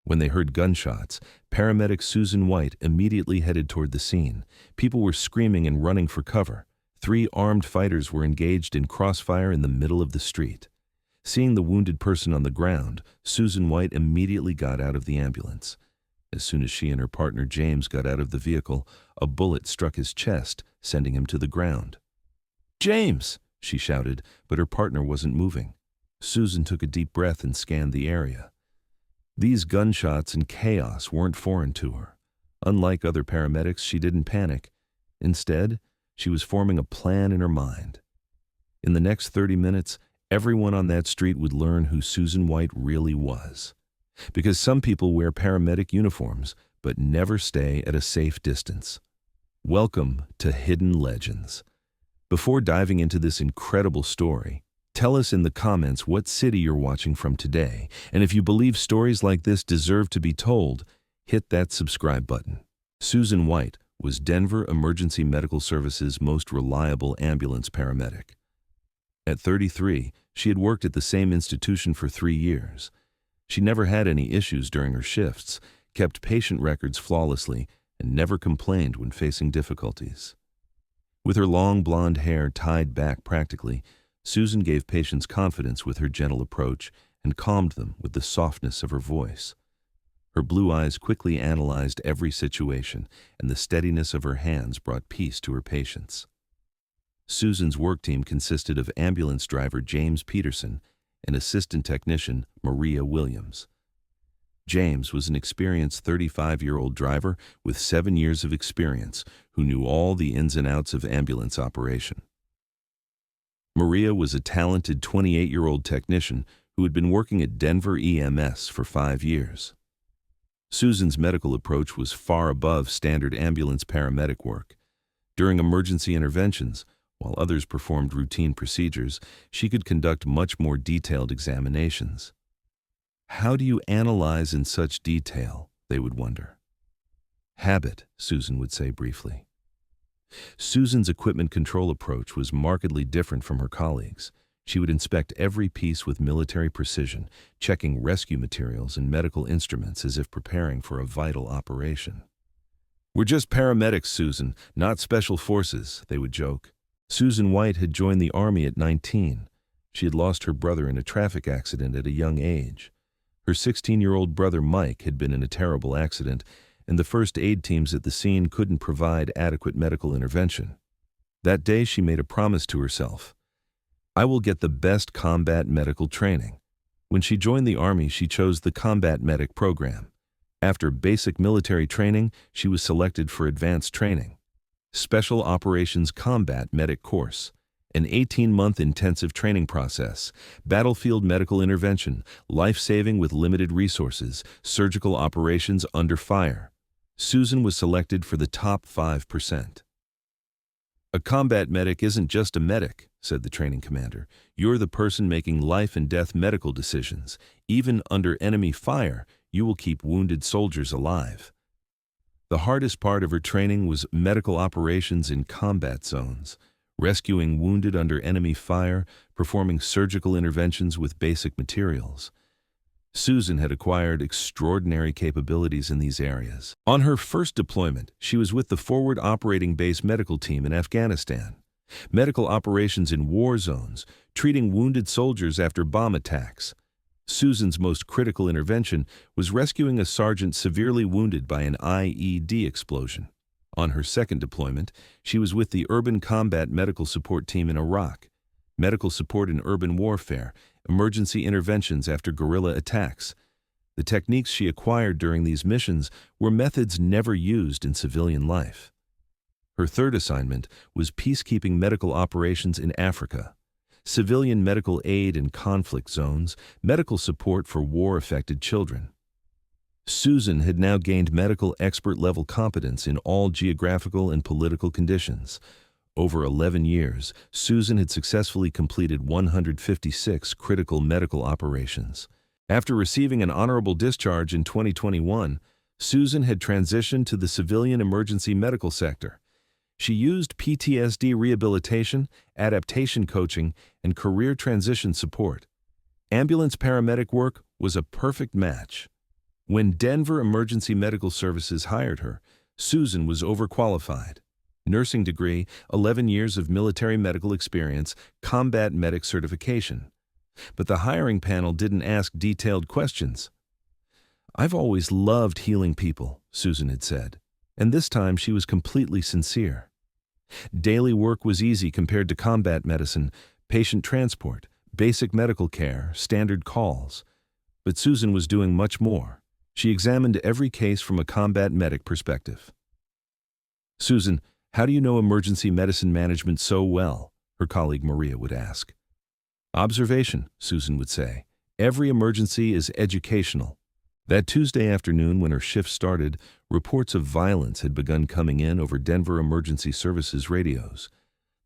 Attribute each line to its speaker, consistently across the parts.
Speaker 1: When they heard gunshots, paramedic Susan White immediately headed toward the scene. People were screaming and running for cover. 3 armed fighters were engaged in crossfire in the middle of the street. Seeing the wounded person on the ground, Susan White immediately got out of the ambulance. As soon as she and her partner James got out of the vehicle, a bullet struck his chest, sending him to the ground. "James!" she shouted, but her partner wasn't moving. Susan took a deep breath and scanned the area. These gunshots and chaos weren't foreign to her. Unlike other paramedics, she didn't panic. Instead, she was forming a plan in her mind. In the next 30 minutes, everyone on that street would learn who Susan White really was. Because some people wear paramedic uniforms, but never stay at a safe distance. Welcome to Hidden Legends. Before diving into this incredible story, tell us in the comments what city you're watching from today, and if you believe stories like this deserve to be told, hit that subscribe button. Susan White was Denver Emergency Medical Services' most reliable ambulance paramedic. At 33, she had worked at the same institution for 3 years. She never had any issues during her shifts, kept patient records flawlessly, and never complained when facing difficulties. With her long blonde hair tied back practically, Susan gave patients confidence with her gentle approach and calmed them with the softness of her voice. Her blue eyes quickly analyzed every situation, and the steadiness of her hands brought peace to her patients. Susan's work team consisted of ambulance driver James Peterson and assistant technician Maria Williams. James was an experienced 35-year-old driver with 7 years of experience who knew all the ins and outs of ambulance operation. Maria was a talented 28-year-old technician who had been working at Denver EMS for 5 years. Susan's medical approach was far above standard ambulance paramedic work. During emergency interventions, while others performed routine procedures, she could conduct much more detailed examinations. How do you analyze in such detail, they would wonder. Habit, Susan would say briefly. Susan's equipment control approach was markedly different from her colleagues. She would inspect every piece with military precision, checking rescue materials and medical instruments as if preparing for a vital operation. "We're just paramedics, Susan, not special forces," they would joke. Susan White had joined the Army at 19. She had lost her brother in a traffic accident at a young age. Her 16-year-old brother Mike had been in a terrible accident, and the first aid teams at the scene couldn't provide adequate medical intervention. That day she made a promise to herself. "I will get the best combat medical training." When she joined the Army, she chose the Combat Medic program. After basic military training, she was selected for advanced training. Special Operations Combat Medic course, an 18-month intensive training process, battlefield medical intervention, life-saving with limited resources, surgical operations under fire. Susan was selected for the top 5%. "A combat medic isn't just a medic," said the training commander. "You're the person making life and death medical decisions. Even under enemy fire, you will keep wounded soldiers alive." The hardest part of her training was medical operations in combat zones, rescuing wounded under enemy fire, performing surgical interventions with basic materials. Susan had acquired extraordinary capabilities in these areas. On her first deployment, she was with the Forward Operating Base Medical Team in Afghanistan. Medical operations in war zones, treating wounded soldiers after bomb attacks. Susan's most critical intervention was rescuing a sergeant severely wounded by an IED explosion. On her second deployment, she was with the Urban Combat Medical Support Team in Iraq. Medical support in urban warfare, emergency interventions after guerrilla attacks. The techniques she acquired during these missions were methods never used in civilian life. Her third assignment was peacekeeping medical operations in Africa. Civilian medical aid in conflict zones, medical support for war-affected children. Susan had now gained medical expert-level competence in all geographical and political conditions. Over 11 years, Susan had successfully completed 156 critical medical operations. After receiving an honorable discharge in 2021, Susan had transitioned to the civilian emergency medical sector. She used PTSD rehabilitation, adaptation coaching, and career transition support. Ambulance paramedic work was a perfect match. When Denver Emergency Medical Services hired her, Susan was overqualified. Nursing degree, 11 years of military medical experience, combat medic certification. But the hiring panel didn't ask detailed questions. "I've always loved healing people," Susan had said, and this time she was completely sincere. Daily work was easy compared to combat medicine, patient transport, basic medical care, standard calls. But Susan was doing much more. She examined every case from a combat medic perspective. "Susan, how do you know emergency medicine management so well?" her colleague Maria would ask. "Observation," Susan would say. "Every emergency is educational." That Tuesday afternoon when her shift started, reports of violence had begun coming in over Denver Emergency Services radios.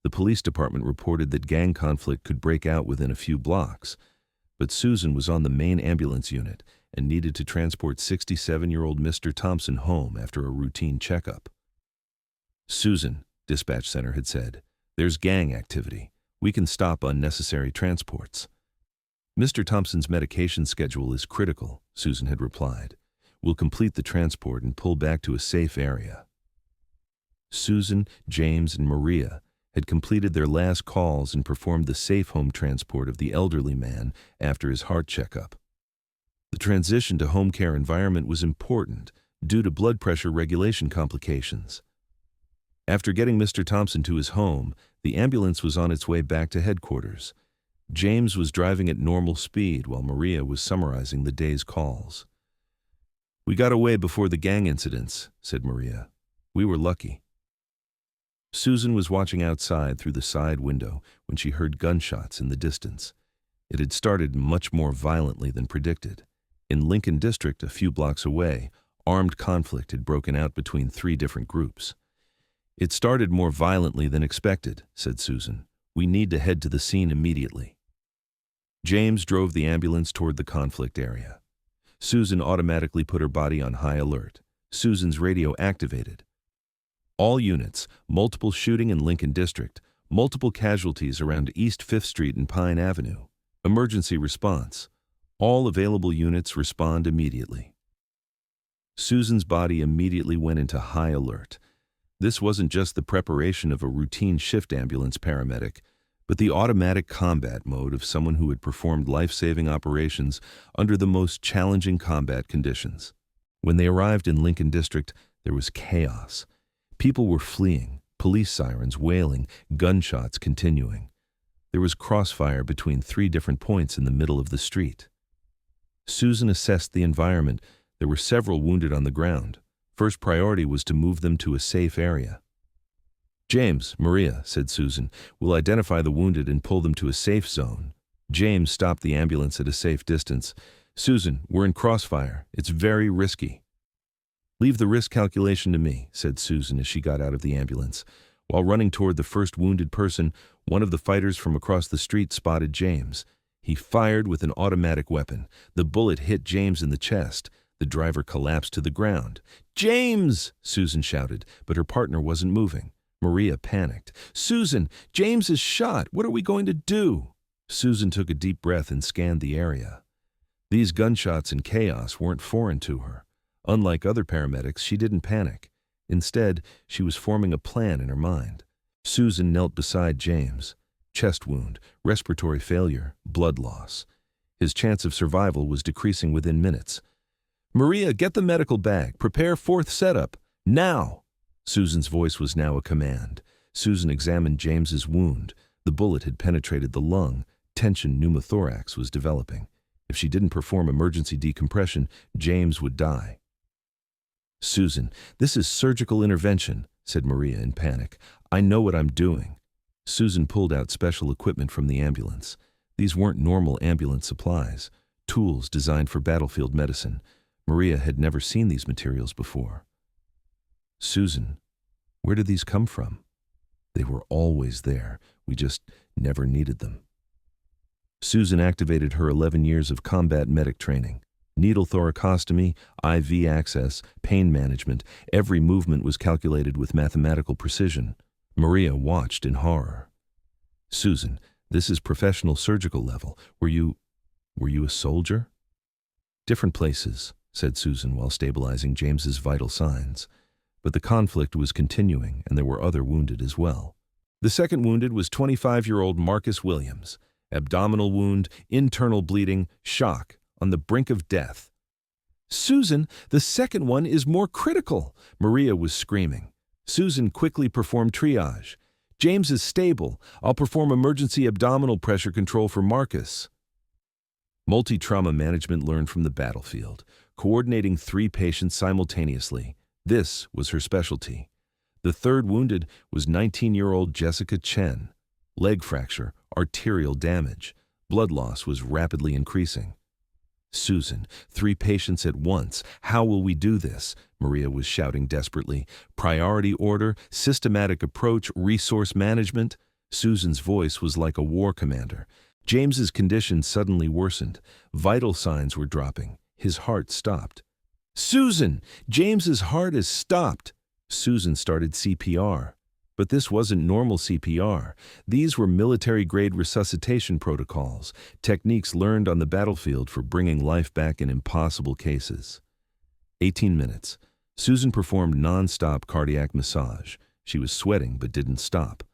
Speaker 1: The police department reported that gang conflict could break out within a few blocks. But Susan was on the main ambulance unit and needed to transport 67-year-old Mr. Thompson home after a routine checkup. "Susan," dispatch center had said, "there's gang activity. We can stop unnecessary transports." "Mr. Thompson's medication schedule is critical," Susan had replied. "We'll complete the transport and pull back to a safe area." Susan, James, and Maria had completed their last calls and performed the safe home transport of the elderly man after his heart checkup. The transition to home care environment was important due to blood pressure regulation complications. After getting Mr. Thompson to his home, the ambulance was on its way back to headquarters. James was driving at normal speed while Maria was summarizing the day's calls. "We got away before the gang incidents," said Maria. "We were lucky." Susan was watching outside through the side window when she heard gunshots in the distance. It had started much more violently than predicted. In Lincoln District, a few blocks away, armed conflict had broken out between 3 different groups. "It started more violently than expected," said Susan. "We need to head to the scene immediately." James drove the ambulance toward the conflict area. Susan automatically put her body on high alert. Susan's radio activated. "All units, multiple shooting in Lincoln District, multiple casualties around East 5th Street and Pine Avenue. Emergency response. All available units respond immediately." Susan's body immediately went into high alert. This wasn't just the preparation of a routine shift ambulance paramedic, but the automatic combat mode of someone who had performed life-saving operations under the most challenging combat conditions. When they arrived in Lincoln District, there was chaos. People were fleeing, police sirens wailing, gunshots continuing. There was crossfire between 3 different points in the middle of the street. Susan assessed the environment. There were several wounded on the ground. First priority was to move them to a safe area. "James, Maria," said Susan, "will identify the wounded and pull them to a safe zone." James stopped the ambulance at a safe distance. "Susan, we're in crossfire. It's very risky." "Leave the risk calculation to me," said Susan as she got out of the ambulance. While running toward the first wounded person, one of the fighters from across the street spotted James. He fired with an automatic weapon. The bullet hit James in the chest. The driver collapsed to the ground. "James!" Susan shouted, but her partner wasn't moving. Maria panicked. "Susan, James is shot. What are we going to do?" Susan took a deep breath and scanned the area. These gunshots and chaos weren't foreign to her. Unlike other paramedics, she didn't panic. Instead, she was forming a plan in her mind. Susan knelt beside James. Chest wound, respiratory failure, blood loss. His chance of survival was decreasing within minutes. "Maria, get the medical bag. Prepare 4th setup. Now!" Susan's voice was now a command. Susan examined James's wound. The bullet had penetrated the lung. Tension pneumothorax was developing. If she didn't perform emergency decompression, James would die. "Susan, this is surgical intervention," said Maria in panic. "I know what I'm doing." Susan pulled out special equipment from the ambulance. These weren't normal ambulance supplies, tools designed for battlefield medicine. Maria had never seen these materials before. "Susan, where did these come from?" "They were always there. We just never needed them." Susan activated her 11 years of combat medic training. Needle thoracostomy, IV access, pain management, every movement was calculated with mathematical precision. Maria watched in horror. "Susan, this is professional surgical level. Were you a soldier?" "Different places. said Susan while stabilizing James's vital signs. But the conflict was continuing, and there were other wounded as well. The second wounded was 25-year-old Marcus Williams. Abdominal wound, internal bleeding, shock, on the brink of death. "Susan, the second one is more critical," Maria was screaming. Susan quickly performed triage. "James is stable. I'll perform emergency abdominal pressure control for Marcus." Multi-trauma management learned from the battlefield, coordinating 3 patients simultaneously. This was her specialty. The third wounded was 19-year-old Jessica Chen. Leg fracture, arterial damage. Blood loss was rapidly increasing. "Susan, 3 patients at once. How will we do this?" Maria was shouting desperately. "Priority order, systematic approach, resource management." Susan's voice was like a war commander. James's condition suddenly worsened. Vital signs were dropping. His heart stopped. "Susan, James's heart has stopped." Susan started CPR. But this wasn't normal CPR. These were military-grade resuscitation protocols, techniques learned on the battlefield for bringing life back in impossible cases. 18 minutes. Susan performed non-stop cardiac massage. She was sweating but didn't stop.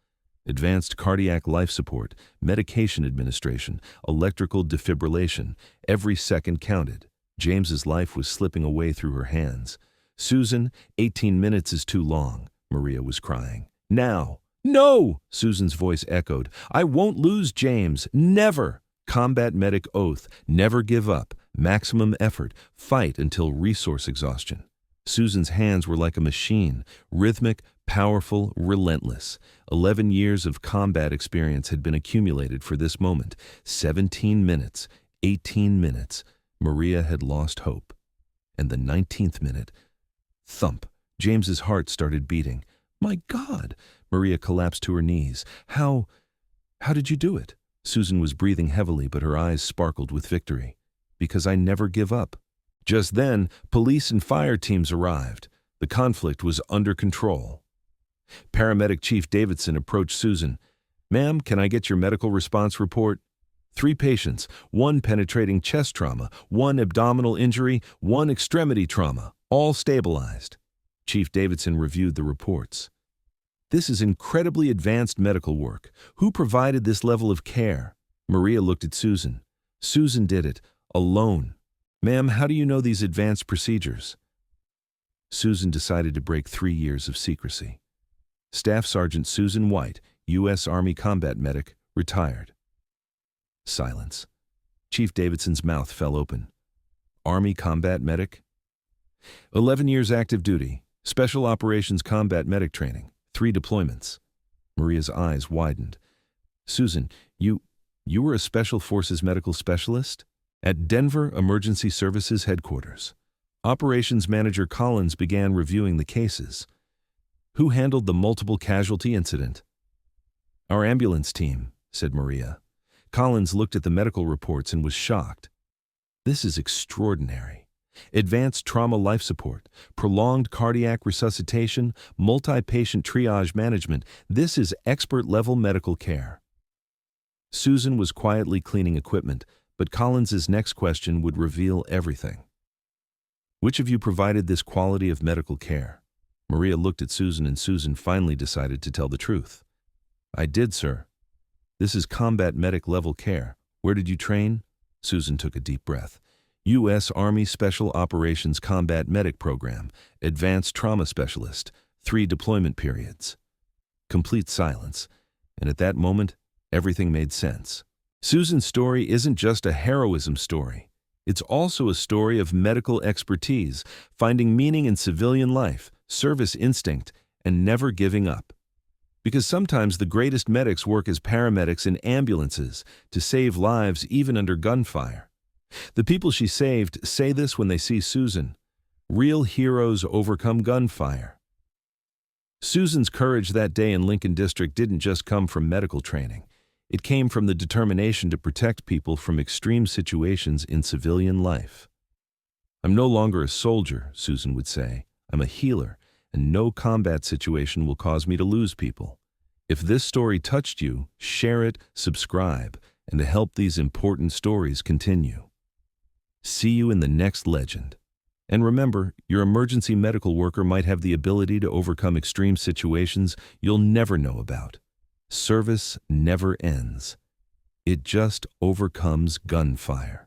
Speaker 1: Advanced cardiac life support, medication administration, electrical defibrillation. Every second counted. James's life was slipping away through her hands. "Susan, 18 minutes is too long," Maria was crying. "Now." "No!" Susan's voice echoed. "I won't lose James. Never!" Combat medic oath. Never give up. Maximum effort. Fight until resource exhaustion. Susan's hands were like a machine. Rhythmic, powerful, relentless. 11 years of combat experience had been accumulated for this moment. 17 minutes. 18 minutes. Maria had lost hope. And the 19th minute. Thump. James's heart started beating. "My God!" Maria collapsed to her knees. How did you do it?" Susan was breathing heavily, but her eyes sparkled with victory. "Because I never give up." Just then, police and fire teams arrived. The conflict was under control. Paramedic Chief Davidson approached Susan. "Ma'am, can I get your medical response report?" 3 patients, 1 penetrating chest trauma, 1 abdominal injury, 1 extremity trauma, all stabilized. Chief Davidson reviewed the reports. "This is incredibly advanced medical work. Who provided this level of care?" Maria looked at Susan. "Susan did it, alone." "Ma'am, how do you know these advanced procedures?" Susan decided to break 3 years of secrecy. Staff Sergeant Susan White, U.S. Army combat medic, retired. Silence. Chief Davidson's mouth fell open. "Army combat medic?" 11 years active duty. Special Operations Combat Medic Training, 3 deployments. Maria's eyes widened. "Susan, you were a Special Forces medical specialist?" At Denver Emergency Services Headquarters. Operations Manager Collins began reviewing the cases. "Who handled the multiple casualty incident?" "Our ambulance team," said Maria. Collins looked at the medical reports and was shocked. "This is extraordinary. Advanced trauma life support, prolonged cardiac resuscitation, multi-patient triage management. This is expert-level medical care." Susan was quietly cleaning equipment, but Collins's next question would reveal everything. "Which of you provided this quality of medical care?" Maria looked at Susan, and Susan finally decided to tell the truth. "I did, sir." "This is combat medic-level care. Where did you train?" Susan took a deep breath. U.S. Army Special Operations Combat Medic Program, Advanced Trauma Specialist, 3 deployment periods. Complete silence, and at that moment, everything made sense. Susan's story isn't just a heroism story. It's also a story of medical expertise, finding meaning in civilian life, service instinct, and never giving up. Because sometimes the greatest medics work as paramedics in ambulances to save lives even under gunfire. The people she saved say this when they see Susan. Real heroes overcome gunfire. Susan's courage that day in Lincoln District didn't just come from medical training. It came from the determination to protect people from extreme situations in civilian life. "I'm no longer a soldier," Susan would say. "I'm a healer, and no combat situation will cause me to lose people." If this story touched you, share it, subscribe, and to help these important stories continue. See you in the next legend. And remember, your emergency medical worker might have the ability to overcome extreme situations you'll never know about. Service never ends. It just overcomes gunfire.